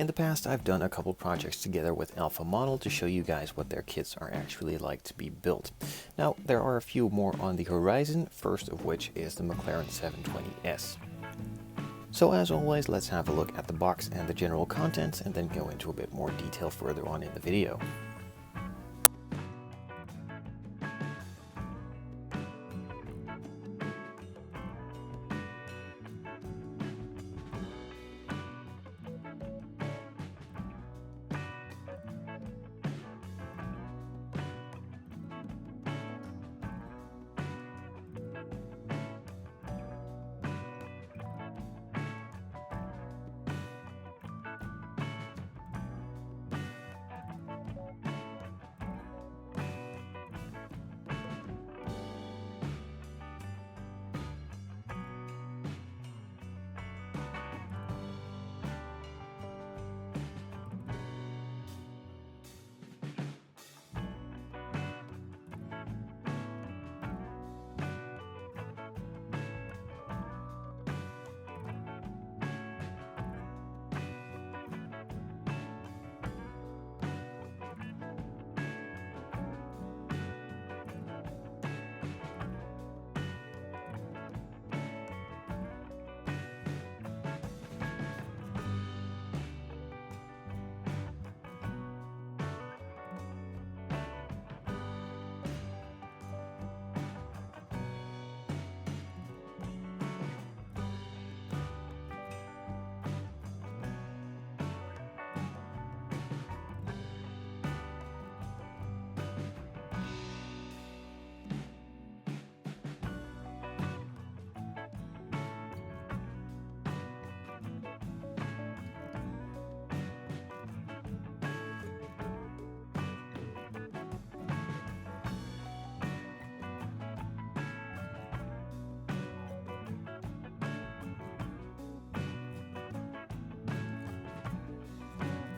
In the past, I've done a couple projects together with Alpha Model to show you guys what their kits are actually like to be built. Now, there are a few more on the horizon, first of which is the Mclaren 720S. So as always, let's have a look at the box and the general contents and then go into a bit more detail further on in the video.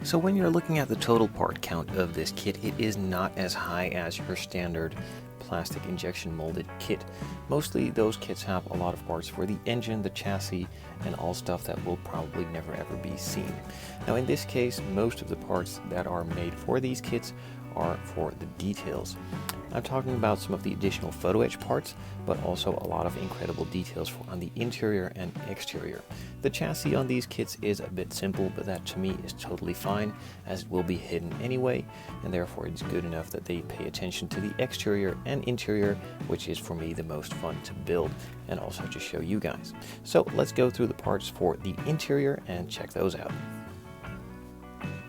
So when you're looking at the total part count of this kit, it is not as high as your standard plastic injection molded kit. Mostly those kits have a lot of parts for the engine, the chassis, and all stuff that will probably never ever be seen. Now in this case, most of the parts that are made for these kits are for the details. I'm talking about some of the additional photo etch parts, but also a lot of incredible details on the interior and exterior. The chassis on these kits is a bit simple, but that to me is totally fine, as it will be hidden anyway, and therefore it's good enough that they pay attention to the exterior and interior, which is for me the most fun to build and also to show you guys. So let's go through the parts for the interior and check those out.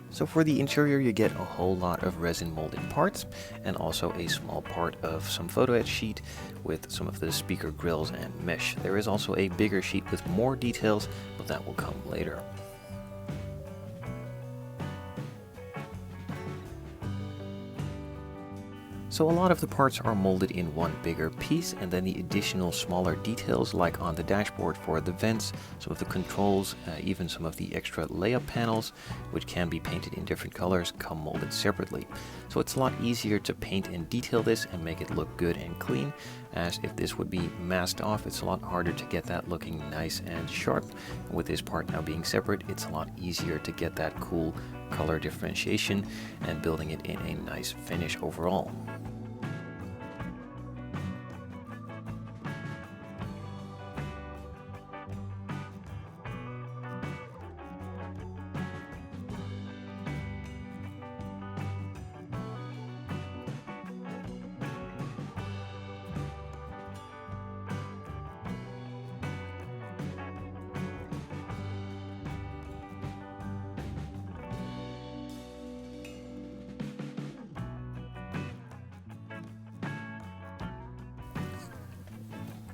So for the interior, you get a whole lot of resin molded parts and also a small part of some photo etch sheet with some of the speaker grills and mesh. There is also a bigger sheet with more details, but that will come later. So a lot of the parts are molded in one bigger piece, and then the additional smaller details like on the dashboard for the vents, some of the controls, even some of the extra layup panels, which can be painted in different colors, come molded separately. So it's a lot easier to paint and detail this and make it look good and clean, as if this would be masked off, it's a lot harder to get that looking nice and sharp. And with this part now being separate, it's a lot easier to get that cool color differentiation and building it in a nice finish overall.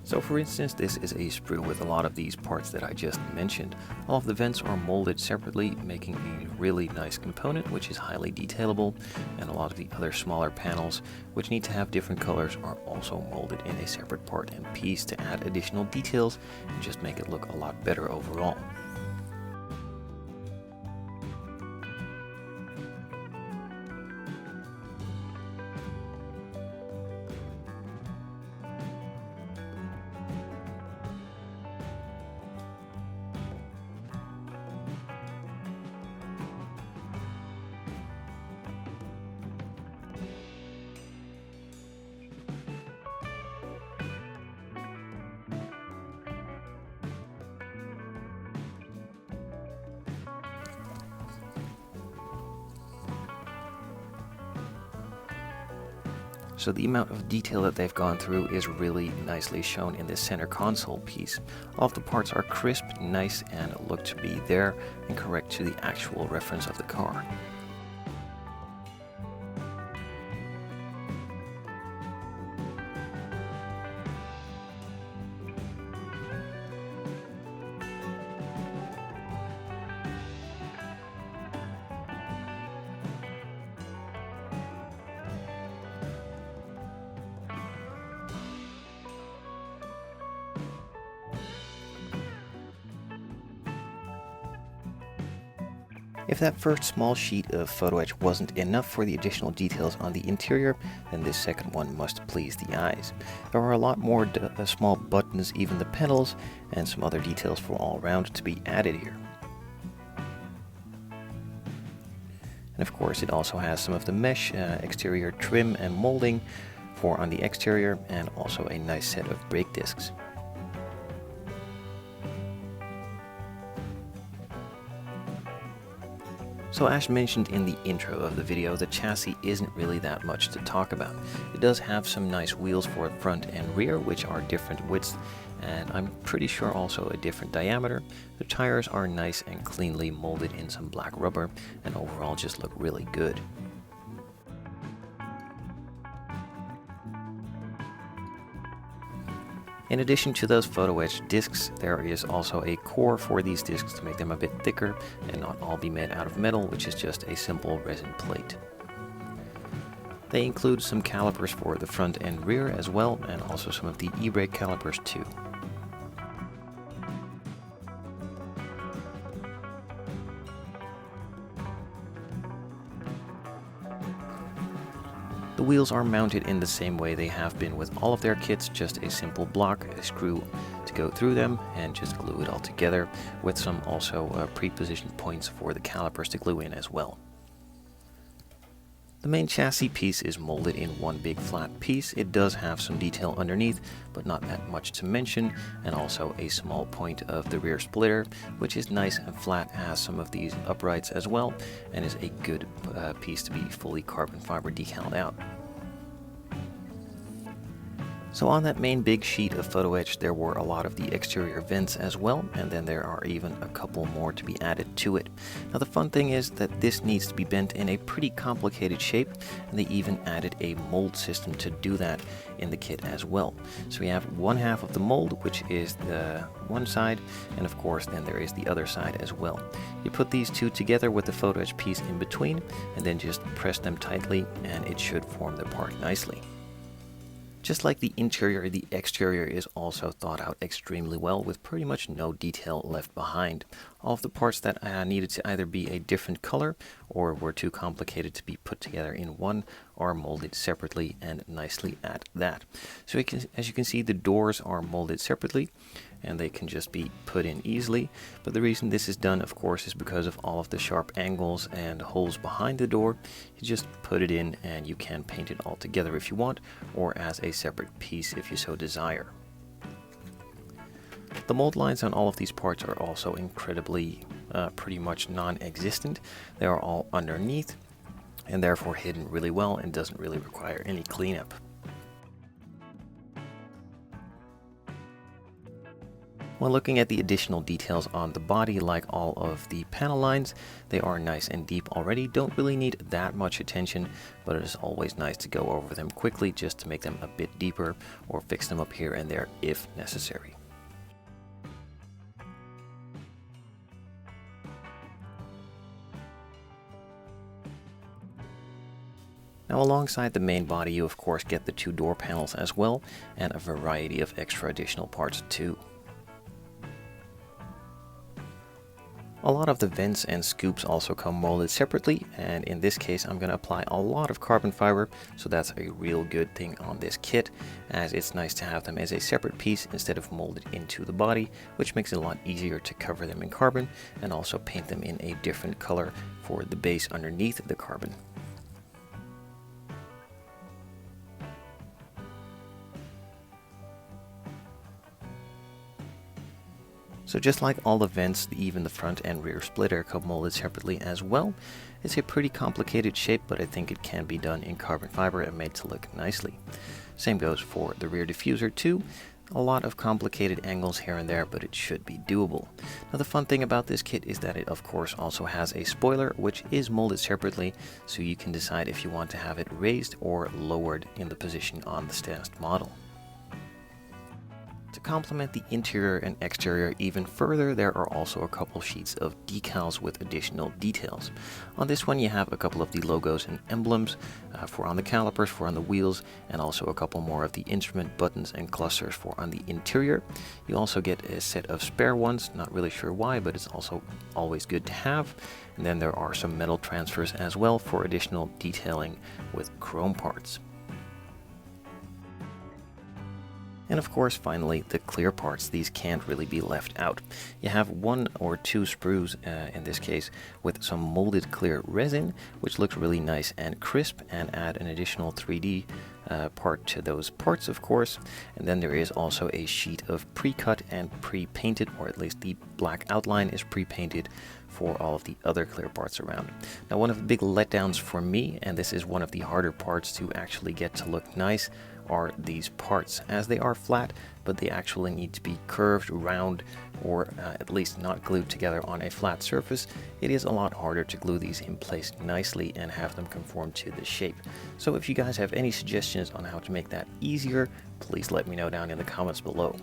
So for instance, this is a sprue with a lot of these parts that I just mentioned. All of the vents are molded separately, making a really nice component which is highly detailable, and a lot of the other smaller panels which need to have different colors are also molded in a separate part and piece to add additional details and just make it look a lot better overall. So the amount of detail that they've gone through is really nicely shown in this center console piece. All of the parts are crisp, nice, and look to be there and correct to the actual reference of the car. If that first small sheet of photo etch wasn't enough for the additional details on the interior, then this second one must please the eyes. There are a lot more small buttons, even the pedals, and some other details from all around to be added here. And of course it also has some of the mesh exterior trim and molding for on the exterior, and also a nice set of brake discs. So as mentioned in the intro of the video, the chassis isn't really that much to talk about. It does have some nice wheels for front and rear, which are different widths, and I'm pretty sure also a different diameter. The tires are nice and cleanly molded in some black rubber, and overall just look really good. In addition to those photo etch discs, there is also a core for these discs to make them a bit thicker and not all be made out of metal, which is just a simple resin plate. They include some calipers for the front and rear as well, and also some of the e-brake calipers too. The wheels are mounted in the same way they have been with all of their kits, just a simple block, a screw to go through them, and just glue it all together, with some also pre-positioned points for the calipers to glue in as well. The main chassis piece is molded in one big flat piece. It does have some detail underneath, but not that much to mention, and also a small point of the rear splitter, which is nice and flat, has some of these uprights as well, and is a good piece to be fully carbon fiber decaled out. So on that main big sheet of photo etch, there were a lot of the exterior vents as well, and then there are even a couple more to be added to it. Now the fun thing is that this needs to be bent in a pretty complicated shape, and they even added a mold system to do that in the kit as well. So we have one half of the mold, which is the one side, and of course then there is the other side as well. You put these two together with the photo etch piece in between, and then just press them tightly, and it should form the part nicely. Just like the interior, the exterior is also thought out extremely well, with pretty much no detail left behind. All of the parts that needed to either be a different color or were too complicated to be put together in one are molded separately and nicely at that. So as you can see, the doors are molded separately and they can just be put in easily. But the reason this is done, of course, is because of all of the sharp angles and holes behind the door. You just put it in and you can paint it all together if you want, or as a separate piece if you so desire. The mold lines on all of these parts are also incredibly pretty much non-existent. They are all underneath and therefore hidden really well and doesn't really require any cleanup. When looking at the additional details on the body, like all of the panel lines, they are nice and deep already, don't really need that much attention, but it is always nice to go over them quickly just to make them a bit deeper or fix them up here and there if necessary. Now alongside the main body you of course get the two door panels as well, and a variety of extra additional parts too. A lot of the vents and scoops also come molded separately, and in this case I'm going to apply a lot of carbon fiber, so that's a real good thing on this kit, as it's nice to have them as a separate piece instead of molded into the body, which makes it a lot easier to cover them in carbon and also paint them in a different color for the base underneath the carbon. So just like all the vents, even the front and rear splitter come molded separately as well. It's a pretty complicated shape, but I think it can be done in carbon fiber and made to look nicely. Same goes for the rear diffuser too. A lot of complicated angles here and there, but it should be doable. Now the fun thing about this kit is that it of course also has a spoiler, which is molded separately, so you can decide if you want to have it raised or lowered in the position on the stamped model. To complement the interior and exterior even further, there are also a couple sheets of decals with additional details. On this one you have a couple of the logos and emblems for on the calipers, for on the wheels, and also a couple more of the instrument buttons and clusters for on the interior. You also get a set of spare ones, not really sure why, but it's also always good to have. And then there are some metal transfers as well for additional detailing with chrome parts. And of course, finally, the clear parts. These can't really be left out. You have 1 or 2 sprues, in this case, with some molded clear resin, which looks really nice and crisp, and add an additional 3D part to those parts, of course. And then there is also a sheet of pre-cut and pre-painted, or at least the black outline is pre-painted for all of the other clear parts around. Now, one of the big letdowns for me, and this is one of the harder parts to actually get to look nice, are these parts, as they are flat, but they actually need to be curved, round, or at least not glued together on a flat surface. It is a lot harder to glue these in place nicely and have them conform to the shape. So if you guys have any suggestions on how to make that easier, please let me know down in the comments below.